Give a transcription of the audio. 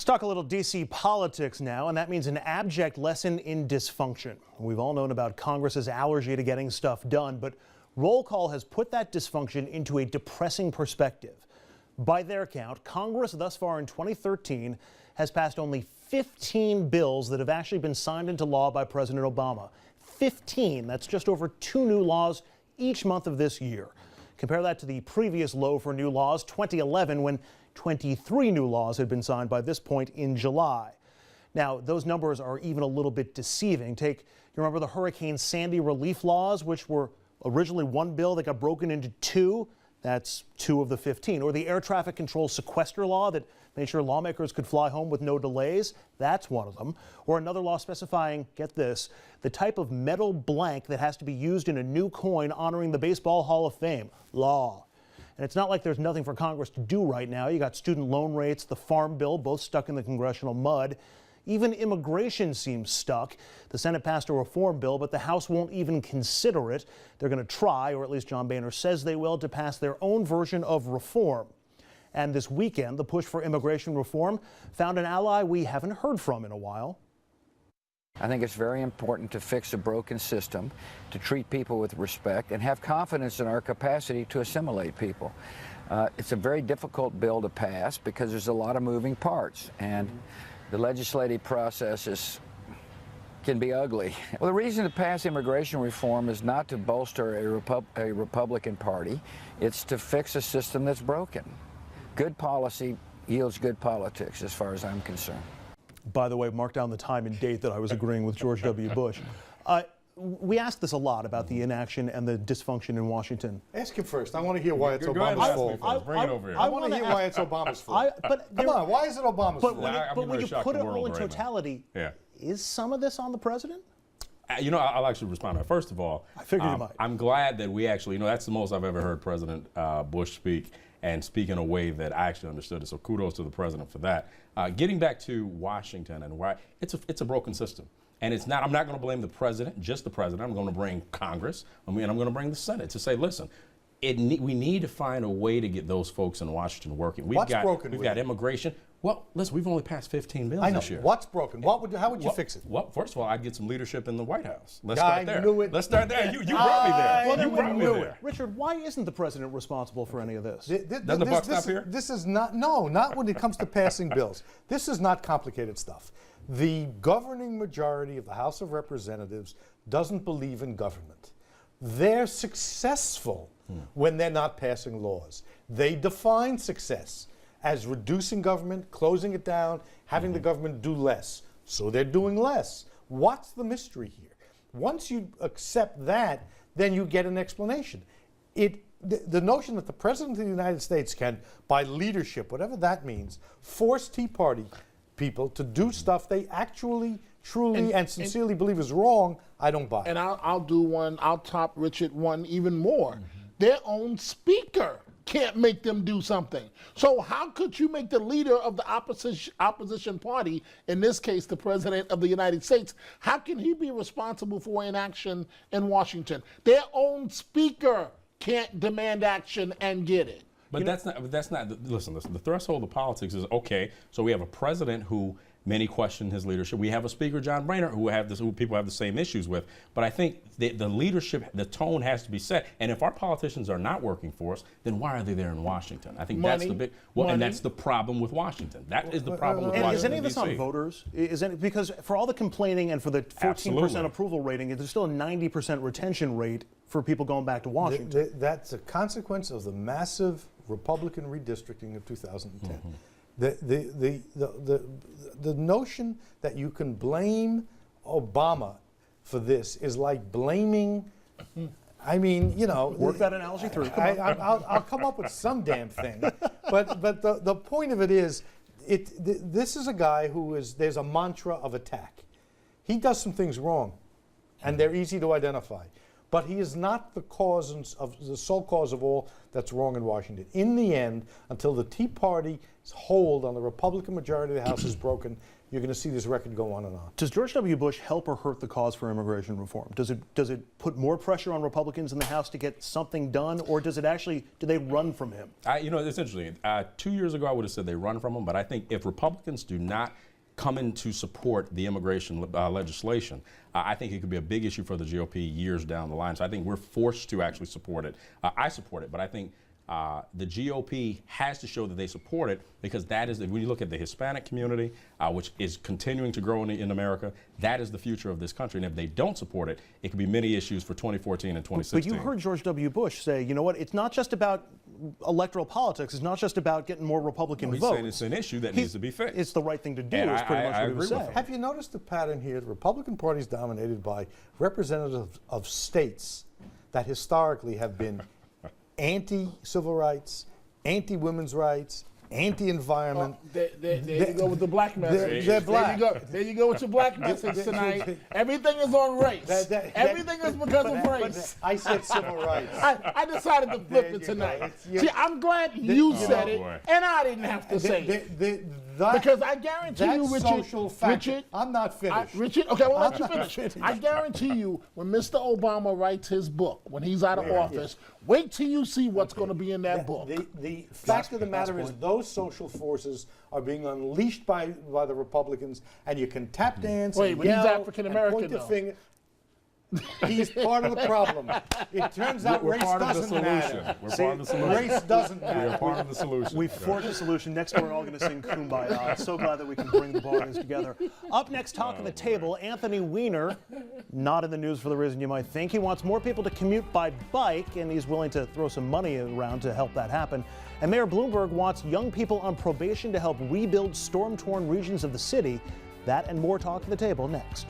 Talk a little D.C. politics now, and that means an abject lesson in dysfunction. We've all known about Congress's allergy to getting stuff done, but roll call has put that dysfunction into a depressing perspective. By their count, Congress thus far in 2013 has passed only 15 bills that have actually been signed into law by President Obama. 15, that's just over 2 new laws each month of this year. Compare that to the previous low for new laws, 2011, when 23 new laws had been signed by this point in July. Now, those numbers are even a little bit deceiving. You remember the Hurricane Sandy relief laws, which were originally one bill that got broken into 2? That's 2 of the 15. Or the air traffic control sequester law that made sure lawmakers could fly home with no delays. That's one of them. Or another law specifying, get this, the type of metal blank that has to be used in a new coin honoring the Baseball Hall of Fame. Law. And it's not like there's nothing for Congress to do right now. You got student loan rates, the farm bill, both stuck in the congressional mud. Even immigration seems stuck. The Senate passed a reform bill, but the House won't even consider it. They're going to try, or at least John Boehner says they will, to pass their own version of reform. And this weekend, the push for immigration reform found an ally we haven't heard from in a while. I think it's very important to fix a broken system, to treat people with respect, and have confidence in our capacity to assimilate people. It's a very difficult bill to pass because there's a lot of moving parts, and the legislative process can be ugly. Well, the reason to pass immigration reform is not to bolster a Republican Party. It's to fix a system that's broken. Good policy yields good politics, as far as I'm concerned. By the way, mark down the time and date that I was agreeing with George W. Bush. We asked this a lot about the inaction and the dysfunction in Washington. Ask him first. I want to hear why it's Obama's fault. Bring it over here. I want to hear why it's Obama's fault. Come on, why is it Obama's fault? But when you put it all in totality, is some of this on the president? You know, I'll actually respond to that. First of all, I figured you might. I'm glad that we actually, that's the most I've ever heard President Bush speak, and speak in a way that I actually understood it. So kudos to the president for that. Getting back to Washington and why it's a broken system. And it's not, I'm not going to blame the president, just the president. I'm going to bring Congress, and I'm going to bring the Senate to say, listen, we need to find a way to get those folks in Washington working. We've got immigration. Well, listen, we've only passed 15 bills this year. What's broken? How would you fix it? Well, first of all, I'd get some leadership in the White House. Let's start there. Let's start there. You brought me there. You brought me there. Richard, why isn't the president responsible for any of this? Doesn't the buck stop here? This is not when it comes to passing bills. This is not complicated stuff. The governing majority of the House of Representatives doesn't believe in government. They're successful when they're not passing laws. They define success as reducing government, closing it down, having the government do less. So they're doing less. What's the mystery here? Once you accept that, then you get an explanation. The notion that the President of the United States can, by leadership, whatever that means, force Tea Party people to do stuff they actually, truly, and sincerely believe is wrong, I don't buy. And I'll top Richard one even more. Their own speaker can't make them do something. So how could you make the leader of the opposition party, in this case the President of the United States, how can he be responsible for inaction in Washington? Their own speaker can't demand action and get it. But that's not. Listen, the threshold of politics is okay. So we have a president who many question his leadership. We have a speaker, John Boehner, who people have the same issues with. But I think the leadership, the tone has to be set. And if our politicians are not working for us, then why are they there in Washington? I think that's the big. Well, and that's the problem with Washington. That is the problem with Washington. Is any of this on voters? Because for all the complaining and for the 14% approval rating, there's still a 90% retention rate for people going back to Washington. That's a consequence of the massive Republican redistricting of 2010. The notion that you can blame Obama for this is like blaming, Work that analogy through. I'll come up with some damn thing. But the point of it is, this is a guy there's a mantra of attack. He does some things wrong, and they're easy to identify. But he is not the sole cause of all that's wrong in Washington. In the end, until the Tea Party hold on the Republican majority of the House is broken, you're going to see this record go on and on. Does George W. Bush help or hurt the cause for immigration reform? Does it put more pressure on Republicans in the House to get something done, or do they run from him? You know, it's interesting. 2 years ago, I would have said they run from him, but I think if Republicans do not come in to support the immigration legislation, I think it could be a big issue for the GOP years down the line. So I think we're forced to actually support it. I support it, but I think the GOP has to show that they support it, because that is, when you look at the Hispanic community, which is continuing to grow in America, that is the future of this country. And if they don't support it, it could be many issues for 2014 and 2016. But you heard George W. Bush say, you know what, it's not just about electoral politics. It's not just about getting more Republican he's votes. saying it's an issue that needs to be fixed. It's the right thing to do, And is pretty much I what he was agree with saying. Have you noticed the pattern here? The Republican Party is dominated by representatives of states that historically have been anti-civil rights, anti-women's rights, anti-environment. There you go with the black message. They're black. There you go with your black message tonight. Everything is on race. Everything is because of race. I said civil rights. I decided to flip it tonight. See, I'm glad you said it, and I didn't have to say it. Because I guarantee you, Richard, I'm not finished. Richard, okay, well, let you finish. I guarantee you, when Mr. Obama writes his book, when he's out of office, wait till you see what's going to be in that book. The fact of the matter is, those social forces are being unleashed by the Republicans, and you can tap dance and but yell he's African American, and point the though. finger. He's part of the problem. It turns out We're race part of the doesn't solution. matter. We're part of the solution. Race doesn't We are matter. part of the solution. We've forged a solution. Next, we're all going to sing Kumbaya. So glad that we can bring the parties together. Up next, talk of the table, Anthony Weiner, not in the news for the reason you might think. He wants more people to commute by bike, and he's willing to throw some money around to help that happen. And Mayor Bloomberg wants young people on probation to help rebuild storm-torn regions of the city. That and more talk of the table next.